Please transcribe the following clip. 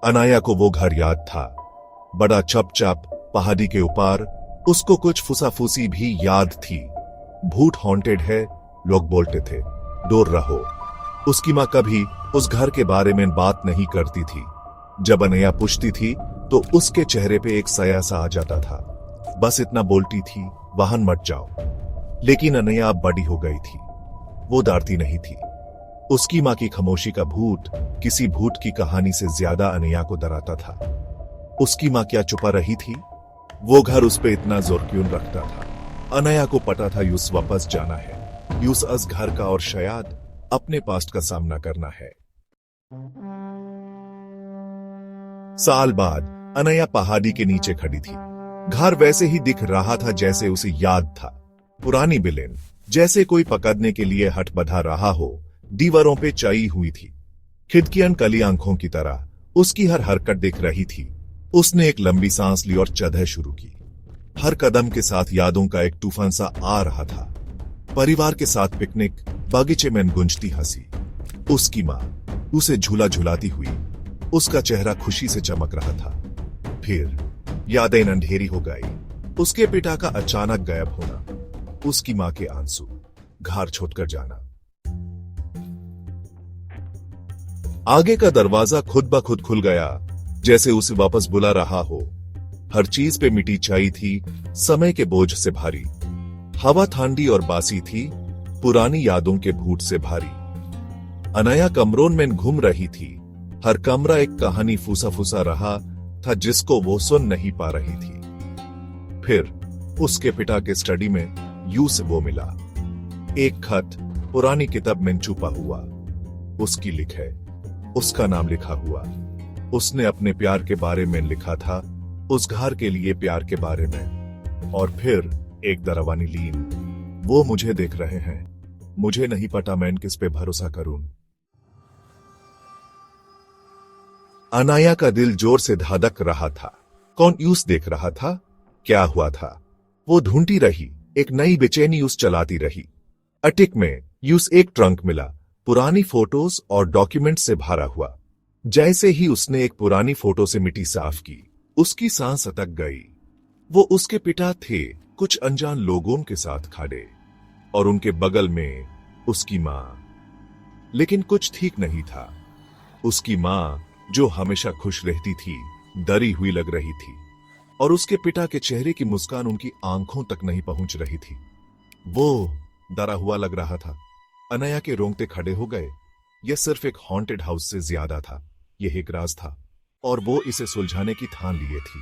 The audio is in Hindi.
अनाया को वो घर याद था, बड़ा चपचाप पहाड़ी के ऊपर। उसको कुछ फुसाफुसी भी याद थी। भूत हॉन्टेड है, लोग बोलते थे, दूर रहो। उसकी माँ कभी उस घर के बारे में बात नहीं करती थी। जब अनया पूछती थी तो उसके चेहरे पे एक साया सा आ जाता था। बस इतना बोलती थी, वाहन मत जाओ। लेकिन अनया अब बड़ी हो गई थी, वो डरती नहीं थी। उसकी माँ की खामोशी का भूत किसी भूत की कहानी से ज्यादा अनया को डराता था। उसकी माँ क्या छुपा रही थी? वो घर उस पे इतना जोर क्यों रखता था? अनया को पता था यूस वापस जाना है, यूस अस घर का और शायद अपने पास्ट का सामना करना है। साल बाद अनया पहाड़ी के नीचे खड़ी थी। घर वैसे ही दिख रहा था जैसे उसे याद था। पुरानी बिलेन, जैसे कोई पकड़ने के लिए हट बंधा रहा हो, दीवारों पे चाई हुई थी। खिड़कियां कली आंखों की तरह उसकी हर हरकत दिख रही थी। उसने एक लंबी सांस ली और चढ़ाई शुरू की। हर कदम के साथ यादों का एक तूफान सा आ रहा था। परिवार के साथ पिकनिक, बागीचे में गूंजती हंसी, उसकी माँ उसे झूला झुलाती हुई, उसका चेहरा खुशी से चमक रहा था। फिर यादें अंधेरी हो गई। उसके पिता का अचानक गायब होना, उसकी माँ के आंसू, घर छोड़कर जाना। आगे का दरवाजा खुद ब खुद खुल गया, जैसे उसे वापस बुला रहा हो। हर चीज पे मिट्टी छाई थी, समय के बोझ से भारी। हवा ठंडी और बासी थी, पुरानी यादों के भूत से भारी। अनया कमरों में घूम रही थी। हर कमरा एक कहानी फूसा फूसा रहा था जिसको वो सुन नहीं पा रही थी। फिर उसके पिता के स्टडी में यू से वो मिला। एक खत पुरानी किताब में छुपा हुआ, उसकी लिखे, उसका नाम लिखा हुआ। उसने अपने प्यार के बारे में लिखा था, उस घर के लिए प्यार के बारे में। और फिर एक डरावनी लीन, वो मुझे देख रहे हैं, मुझे नहीं पता मैं किस पे भरोसा करूं। अनाया का दिल जोर से धड़क रहा था। कौन यूस देख रहा था? क्या हुआ था? वो ढूंढती रही, एक नई बेचैनी यूस चलाती रही। अटिक में यूस एक ट्रंक मिला, पुरानी फोटोज और डॉक्यूमेंट से भरा हुआ। जैसे ही उसने एक पुरानी फोटो से मिट्टी साफ की, उसकी सांस अटक गई। वो उसके पिता थे, कुछ अनजान लोगों के साथ खड़े, और उनके बगल में उसकी मां। लेकिन कुछ ठीक नहीं था। उसकी मां, जो हमेशा खुश रहती थी, डरी हुई लग रही थी, और उसके पिता के चेहरे की मुस्कान उनकी आंखों तक नहीं पहुंच रही थी। वो डरा हुआ लग रहा था। अनया के रोंगटे खड़े हो गए। यह सिर्फ एक हॉन्टेड हाउस से ज्यादा था। यह एक राज था, और वो इसे सुलझाने की ठान लिए थी।